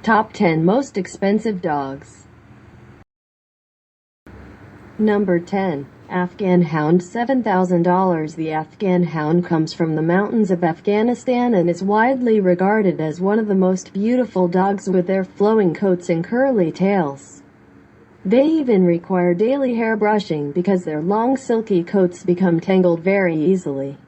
Top 10 Most Expensive Dogs. Number 10. Afghan Hound, $7,000. The Afghan Hound comes from the mountains of Afghanistan and is widely regarded as one of the most beautiful dogs with their flowing coats and curly tails. They even require daily hair brushing because their long silky coats become tangled very easily.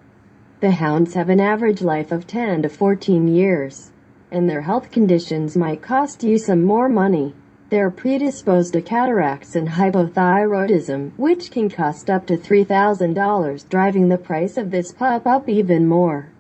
The hounds have an average life of 10 to 14 years, and their health conditions might cost you some more money. They're predisposed to cataracts and hypothyroidism, which can cost up to $3,000, driving the price of this pup up even more.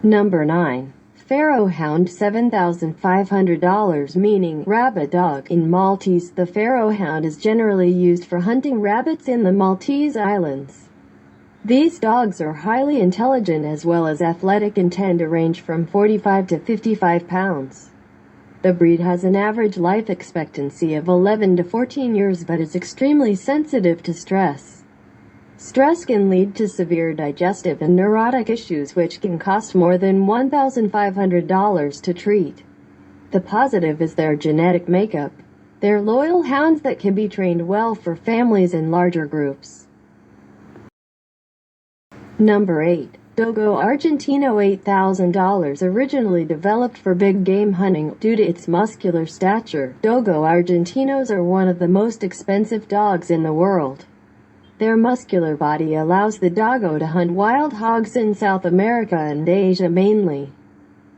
Number 9. Pharaoh Hound, $7,500, meaning rabbit dog in Maltese. The Pharaoh Hound is generally used for hunting rabbits in the Maltese Islands. These dogs are highly intelligent as well as athletic and tend to range from 45 to 55 pounds. The breed has an average life expectancy of 11 to 14 years but is extremely sensitive to stress. Stress can lead to severe digestive and neurotic issues which can cost more than $1,500 to treat. The positive is their genetic makeup. They're loyal hounds that can be trained well for families and larger groups. Number 8. Dogo Argentino, $8,000. Originally developed for big game hunting due to its muscular stature, Dogo Argentinos are one of the most expensive dogs in the world. Their muscular body allows the doggo to hunt wild hogs in South America and Asia mainly.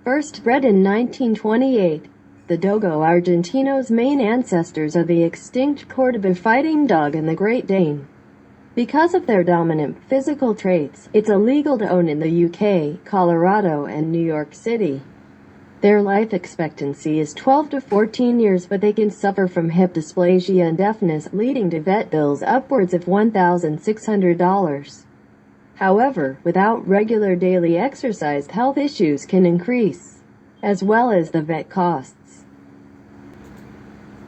First bred in 1928, the Dogo Argentino's main ancestors are the extinct Cordoba fighting dog and the Great Dane. Because of their dominant physical traits, it's illegal to own in the UK, Colorado, and New York City. Their life expectancy is 12 to 14 years, but they can suffer from hip dysplasia and deafness, leading to vet bills upwards of $1,600. However, without regular daily exercise, health issues can increase, as well as the vet costs.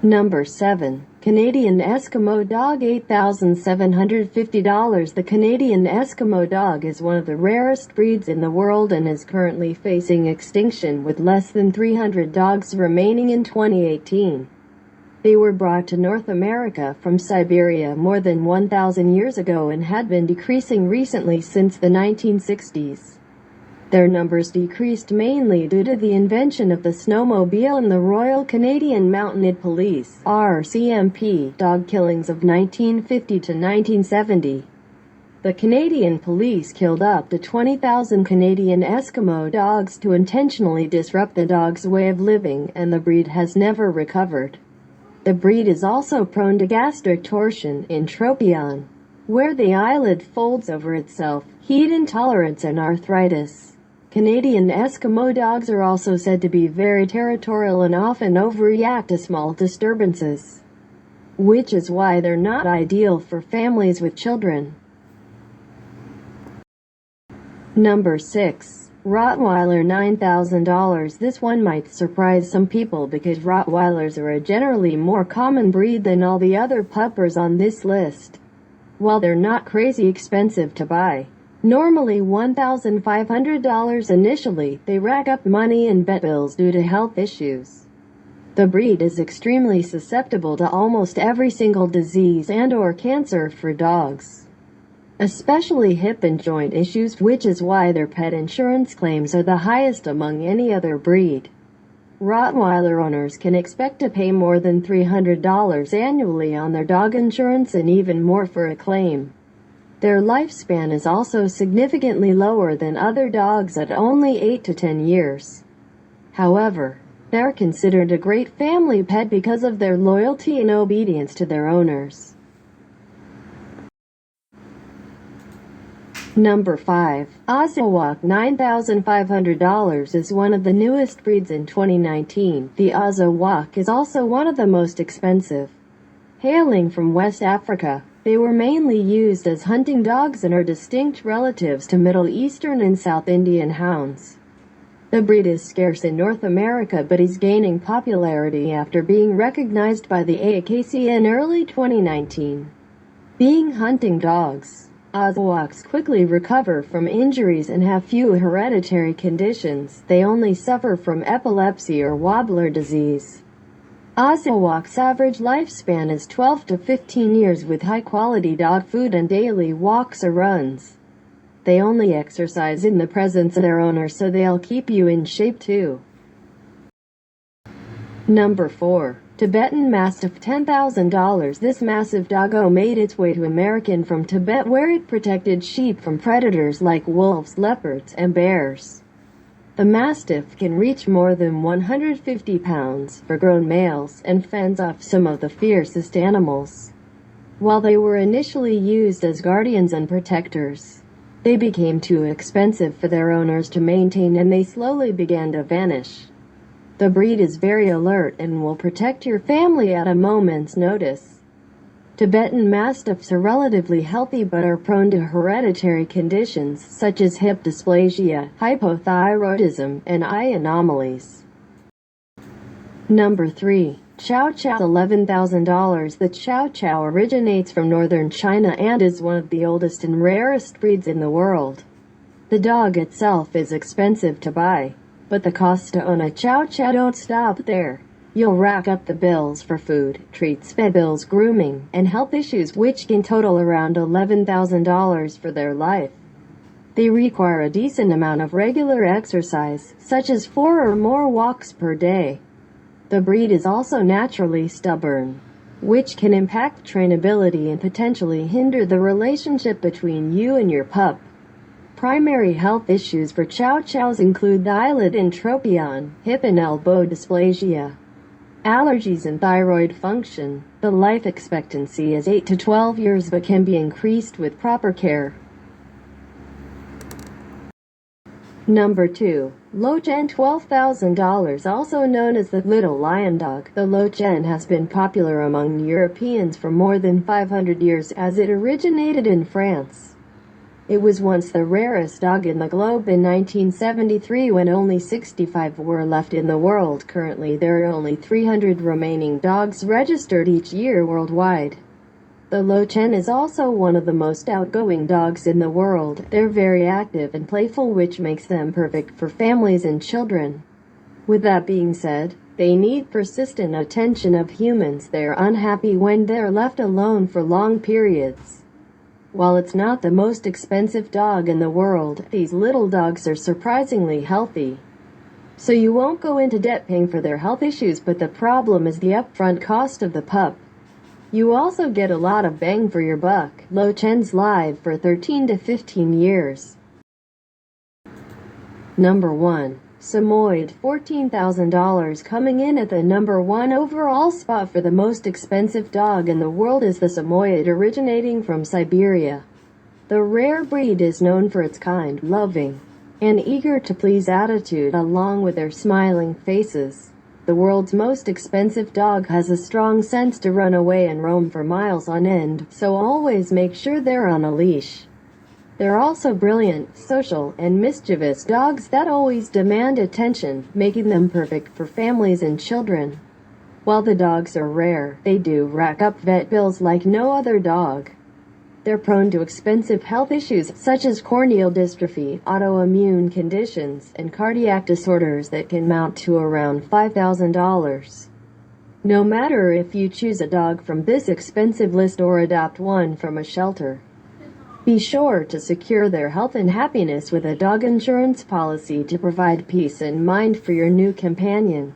Number 7. Canadian Eskimo Dog, $8,750. The Canadian Eskimo Dog is one of the rarest breeds in the world and is currently facing extinction, with less than 300 dogs remaining in 2018. They were brought to North America from Siberia more than 1,000 years ago and had been decreasing recently since the 1960s. Their numbers decreased mainly due to the invention of the snowmobile and the Royal Canadian Mounted Police (RCMP) dog killings of 1950 to 1970. The Canadian Police killed up to 20,000 Canadian Eskimo dogs to intentionally disrupt the dog's way of living, and the breed has never recovered. The breed is also prone to gastric torsion, entropion, where the eyelid folds over itself, heat intolerance, and arthritis. Canadian Eskimo dogs are also said to be very territorial and often overreact to small disturbances, which is why they're not ideal for families with children. Number 6. Rottweiler, $9,000. This one might surprise some people because Rottweilers are a generally more common breed than all the other puppers on this list. While they're not crazy expensive to buy, normally $1,500 initially, they rack up money and vet bills due to health issues. The breed is extremely susceptible to almost every single disease and/or cancer for dogs, especially hip and joint issues, which is why their pet insurance claims are the highest among any other breed. Rottweiler owners can expect to pay more than $300 annually on their dog insurance and even more for a claim. Their lifespan is also significantly lower than other dogs at only 8 to 10 years. However, they're considered a great family pet because of their loyalty and obedience to their owners. Number 5. Azawakh, $9,500 is one of the newest breeds in 2019. The Azawakh is also one of the most expensive. Hailing from West Africa, They were mainly used as hunting dogs and are distinct relatives to Middle Eastern and South Indian hounds. The breed is scarce in North America but is gaining popularity after being recognized by the AKC in early 2019. Being hunting dogs, Azawaks quickly recover from injuries and have few hereditary conditions. They only suffer from epilepsy or wobbler disease. Azawakh's average lifespan is 12 to 15 years with high-quality dog food and daily walks or runs. They only exercise in the presence of their owner, so they'll keep you in shape too. Number 4. Tibetan Mastiff, $10,000. This massive doggo made its way to America from Tibet, where it protected sheep from predators like wolves, leopards, and bears. The Mastiff can reach more than 150 pounds for grown males and fends off some of the fiercest animals. While they were initially used as guardians and protectors, they became too expensive for their owners to maintain and they slowly began to vanish. The breed is very alert and will protect your family at a moment's notice. Tibetan Mastiffs are relatively healthy but are prone to hereditary conditions such as hip dysplasia, hypothyroidism, and eye anomalies. Number 3. Chow Chow, $11,000. The Chow Chow originates from northern China and is one of the oldest and rarest breeds in the world. The dog itself is expensive to buy, but the costs to own a Chow Chow don't stop there. You'll rack up the bills for food, treats, vet bills, grooming, and health issues, which can total around $11,000 for their life. They require a decent amount of regular exercise, such as 4 or more walks per day. The breed is also naturally stubborn, which can impact trainability and potentially hinder the relationship between you and your pup. Primary health issues for Chow Chows include eyelid entropion, hip and elbow dysplasia, allergies, and thyroid function. The life expectancy is 8 to 12 years but can be increased with proper care. Number 2. Löwchen, $12,000. Also known as the Little Lion Dog, the Löwchen has been popular among Europeans for more than 500 years as it originated in France. It was once the rarest dog in the globe in 1973 when only 65 were left in the world. Currently there are only 300 remaining dogs registered each year worldwide. The Löwchen is also one of the most outgoing dogs in the world. They're very active and playful, which makes them perfect for families and children. With that being said, they need persistent attention of humans. They're unhappy when they're left alone for long periods. While it's not the most expensive dog in the world, these little dogs are surprisingly healthy. So you won't go into debt paying for their health issues, but the problem is the upfront cost of the pup. You also get a lot of bang for your buck. Löwchens live for 13 to 15 years. Number 1. Samoyed, $14,000. Coming in at the number 1 overall spot for the most expensive dog in the world is the Samoyed, originating from Siberia. The rare breed is known for its kind, loving, and eager-to-please attitude along with their smiling faces. The world's most expensive dog has a strong sense to run away and roam for miles on end, so always make sure they're on a leash. They're also brilliant, social, and mischievous dogs that always demand attention, making them perfect for families and children. While the dogs are rare, they do rack up vet bills like no other dog. They're prone to expensive health issues such as corneal dystrophy, autoimmune conditions, and cardiac disorders that can mount to around $5,000. No matter if you choose a dog from this expensive list or adopt one from a shelter, be sure to secure their health and happiness with a dog insurance policy to provide peace and mind for your new companion.